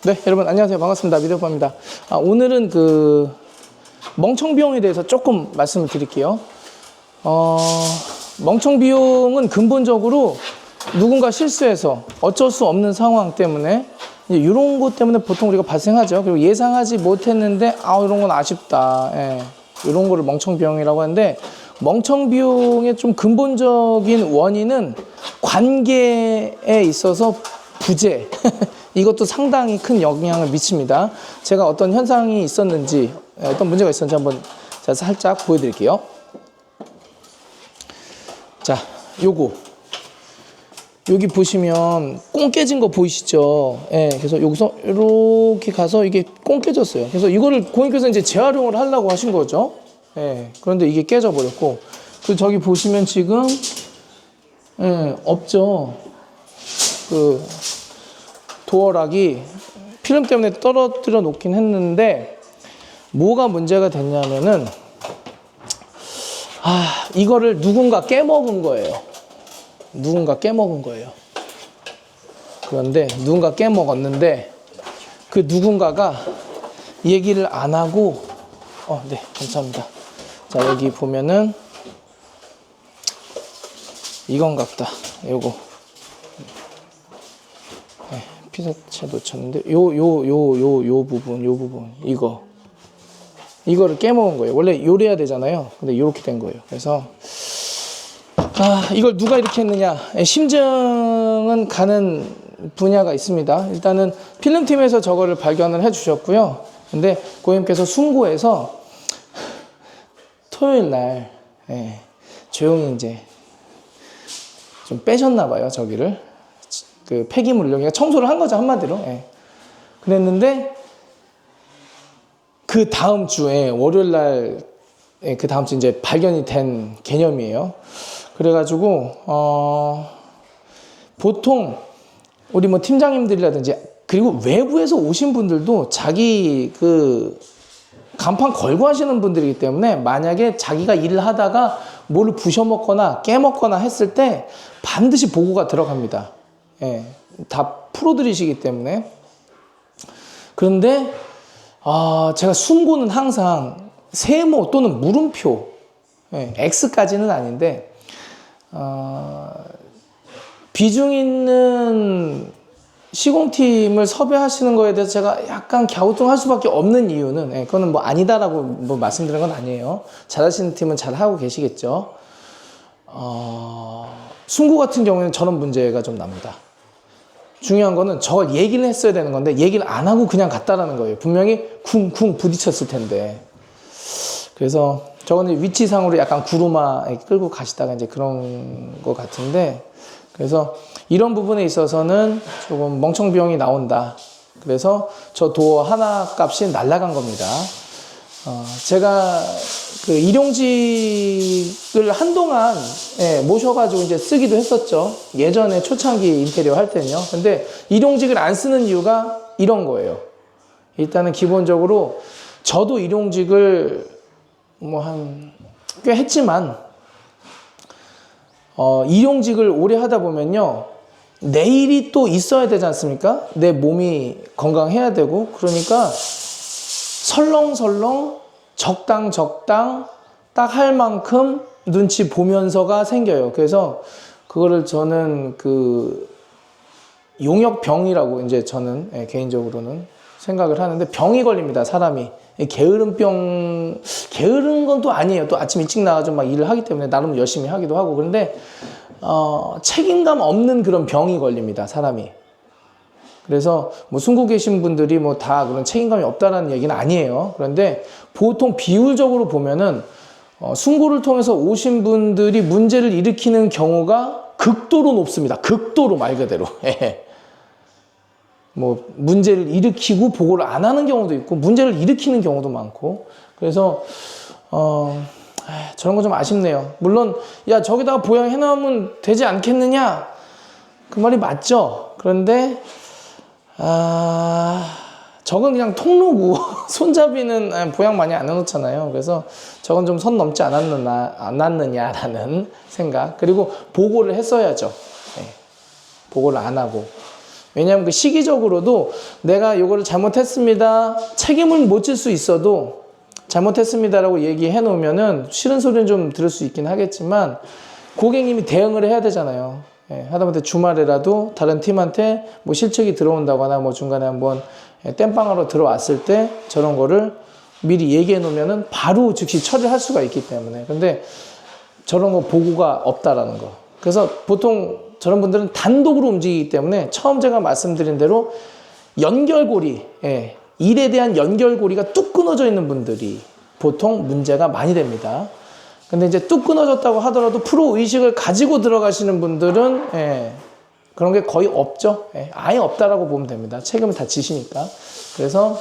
네, 여러분 안녕하세요. 반갑습니다. 미대오빠입니다. 오늘은 그 멍청 비용에 대해서 조금 말씀을 드릴게요. 멍청 비용은 근본적으로 누군가 실수해서 어쩔 수 없는 상황 때문에 이런 것 때문에 보통 우리가 발생하죠. 그리고 예상하지 못했는데 이런 건 아쉽다. 예, 이런 거를 멍청 비용이라고 하는데, 멍청 비용의 좀 근본적인 원인은 관계에 있어서 부재 이것도 상당히 큰 영향을 미칩니다. 제가 어떤 현상이 있었는지, 어떤 문제가 있었는지 한번 제가 살짝 보여드릴게요. 자, 여기 보시면 꽁 깨진 거 보이시죠? 예, 그래서 여기서 이렇게 가서 이게 꽁 깨졌어요. 그래서 이거를 고객님께서 이제 재활용을 하려고 하신 거죠. 예, 그런데 이게 깨져버렸고, 그 저기 보시면 지금 없죠. 그 도어락이 필름 때문에 떨어뜨려 놓긴 했는데, 뭐가 문제가 됐냐면은 이거를 누군가 깨먹은 거예요. 그런데 누군가 깨먹었는데, 그 누군가가 얘기를 안 하고 네, 감사합니다. 자, 여기 보면은 이건 같다. 요거 피사체 놓쳤는데 요 부분 이거를 깨먹은 거예요. 원래 요래야 되잖아요. 근데 요렇게 된 거예요. 그래서 이걸 누가 이렇게 했느냐, 심증은 가는 분야가 있습니다. 일단은 필름팀에서 저거를 발견을 해 주셨고요. 근데 고객님께서 순고해서 토요일 날 조용히 이제 좀 빼셨나 봐요. 저기를 그 폐기물을 여기가 청소를 한 거죠, 한마디로. 그랬는데 그 다음 주에 월요일 날 그 다음 주 이제 발견이 된 개념이에요. 그래가지고 보통 우리 뭐 팀장님들이라든지, 그리고 외부에서 오신 분들도 자기 그 간판 걸고 하시는 분들이기 때문에, 만약에 자기가 일을 하다가 뭐를 부셔먹거나 깨먹거나 했을 때 반드시 보고가 들어갑니다. 다 프로들이시기 때문에. 그런데 제가 순고는 항상 세모 또는 물음표, X까지는 아닌데 비중 있는 시공팀을 섭외하시는 거에 대해서 제가 약간 갸우뚱할 수밖에 없는 이유는, 그거는 뭐 아니다라고 뭐 말씀드리는 건 아니에요. 잘하시는 팀은 잘 하고 계시겠죠. 순고 같은 경우에는 저런 문제가 좀 납니다. 중요한 거는 저걸 얘기를 했어야 되는 건데 얘기를 안 하고 그냥 갔다라는 거예요. 분명히 쿵쿵 부딪혔을 텐데. 그래서 저거는 위치상으로 약간 구루마 끌고 가시다가 이제 그런 것 같은데, 그래서 이런 부분에 있어서는 조금 멍청 비용이 나온다. 그래서 저 도어 하나 값이 날라간 겁니다. 제가 그 일용직을 한동안 모셔가지고 이제 쓰기도 했었죠. 예전에 초창기 인테리어 할 때는요. 근데 일용직을 안 쓰는 이유가 이런 거예요. 일단은 기본적으로 저도 일용직을 꽤 했지만, 일용직을 오래 하다 보면요, 내일이 또 있어야 되지 않습니까? 내 몸이 건강해야 되고. 그러니까 설렁설렁 적당 딱 할 만큼 눈치 보면서가 생겨요. 그래서 그거를 저는 그 용역병이라고 이제 저는 개인적으로는 생각을 하는데, 병이 걸립니다, 사람이. 게으름병, 게으른 건 또 아니에요. 또 아침 일찍 나가서 막 일을 하기 때문에 나름 열심히 하기도 하고. 그런데 책임감 없는 그런 병이 걸립니다, 사람이. 그래서 뭐 순고 계신 분들이 뭐 다 그런 책임감이 없다라는 얘기는 아니에요. 그런데 보통 비율적으로 보면은 순고를 통해서 오신 분들이 문제를 일으키는 경우가 극도로 높습니다. 극도로, 말 그대로. 뭐 문제를 일으키고 보고를 안 하는 경우도 있고, 문제를 일으키는 경우도 많고. 그래서 저런 거 좀 아쉽네요. 물론 야, 저기다가 보양해 놓으면 되지 않겠느냐, 그 말이 맞죠. 그런데 저건 그냥 통로고 손잡이는 보양 많이 안 해놓잖아요. 그래서 저건 좀 선 넘지 않았느냐라는 생각. 그리고 보고를 했어야죠. 보고를 안 하고. 왜냐하면 그 시기적으로도 내가 요거를 잘못했습니다. 책임을 못 질 수 있어도 잘못했습니다라고 얘기해 놓으면은 싫은 소리는 좀 들을 수 있긴 하겠지만 고객님이 대응을 해야 되잖아요. 예, 하다못해 주말에라도 다른 팀한테 뭐 실적이 들어온다거나 뭐 중간에 한번 땜빵하러 들어왔을 때 저런 거를 미리 얘기해 놓으면은 바로 즉시 처리를 할 수가 있기 때문에. 근데 저런 거 보고가 없다라는 거. 그래서 보통 저런 분들은 단독으로 움직이기 때문에 처음 제가 말씀드린 대로 연결고리, 예, 일에 대한 연결고리가 뚝 끊어져 있는 분들이 보통 문제가 많이 됩니다. 근데 이제 뚝 끊어졌다고 하더라도 프로 의식을 가지고 들어가시는 분들은, 예, 그런 게 거의 없죠. 예, 아예 없다라고 보면 됩니다. 책임을 다 지시니까. 그래서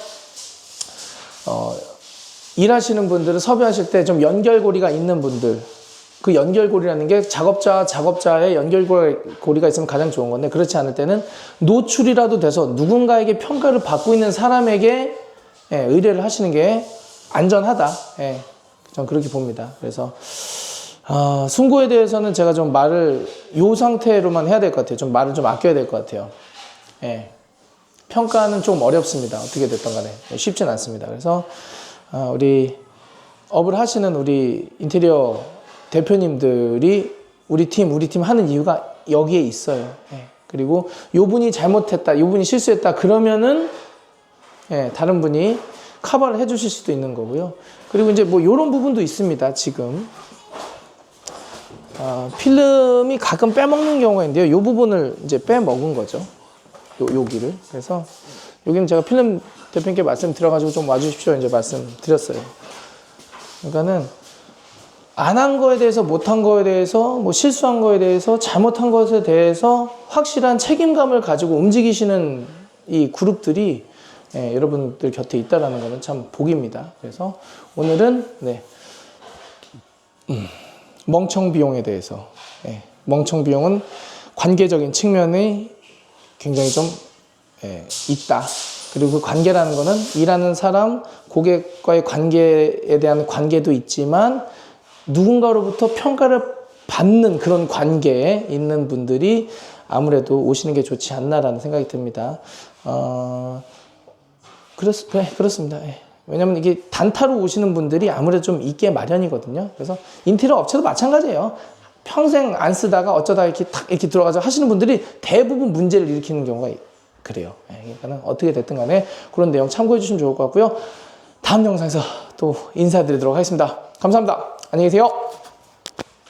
일하시는 분들은 섭외하실 때 좀 연결고리가 있는 분들, 그 연결고리라는 게 작업자의 연결고리가 있으면 가장 좋은 건데, 그렇지 않을 때는 노출이라도 돼서 누군가에게 평가를 받고 있는 사람에게, 예, 의뢰를 하시는 게 안전하다. 예, 전 그렇게 봅니다. 그래서 승고에 대해서는 제가 좀 말을 요 상태로만 해야 될 것 같아요. 좀 말을 좀 아껴야 될 것 같아요. 예, 평가는 좀 어렵습니다. 어떻게 됐든 간에 쉽진 않습니다. 그래서 우리 업을 하시는 우리 인테리어 대표님들이 우리 팀 하는 이유가 여기에 있어요. 예. 그리고 요 분이 잘못했다, 요 분이 실수했다 그러면은, 예, 다른 분이 커버를 해 주실 수도 있는 거고요. 그리고 이제 뭐 요런 부분도 있습니다. 지금 필름이 가끔 빼먹는 경우가 있는데요. 요 부분을 이제 빼먹은 거죠. 여기를. 그래서 여기는 제가 필름 대표님께 말씀드려가지고 좀 와주십시오 이제 말씀드렸어요. 그러니까는 안 한 거에 대해서, 못한 거에 대해서, 뭐 실수한 거에 대해서, 잘못한 것에 대해서 확실한 책임감을 가지고 움직이시는 이 그룹들이, 예, 여러분들 곁에 있다라는 거는 참 복입니다. 그래서 오늘은, 네, 멍청 비용에 대해서, 예, 멍청 비용은 관계적인 측면이 굉장히 좀, 예, 있다. 그리고 그 관계라는 거는 일하는 사람, 고객과의 관계에 대한 관계도 있지만 누군가로부터 평가를 받는 그런 관계에 있는 분들이 아무래도 오시는 게 좋지 않나라는 생각이 듭니다. 그렇습니다. 예. 왜냐면 이게 단타로 오시는 분들이 아무래도 좀 있게 마련이거든요. 그래서 인테리어 업체도 마찬가지예요. 평생 안 쓰다가 어쩌다 이렇게 탁 이렇게 들어가서 하시는 분들이 대부분 문제를 일으키는 경우가 그래요. 예. 그러니까 어떻게 됐든 간에 그런 내용 참고해 주시면 좋을 것 같고요. 다음 영상에서 또 인사드리도록 하겠습니다. 감사합니다. 안녕히 계세요.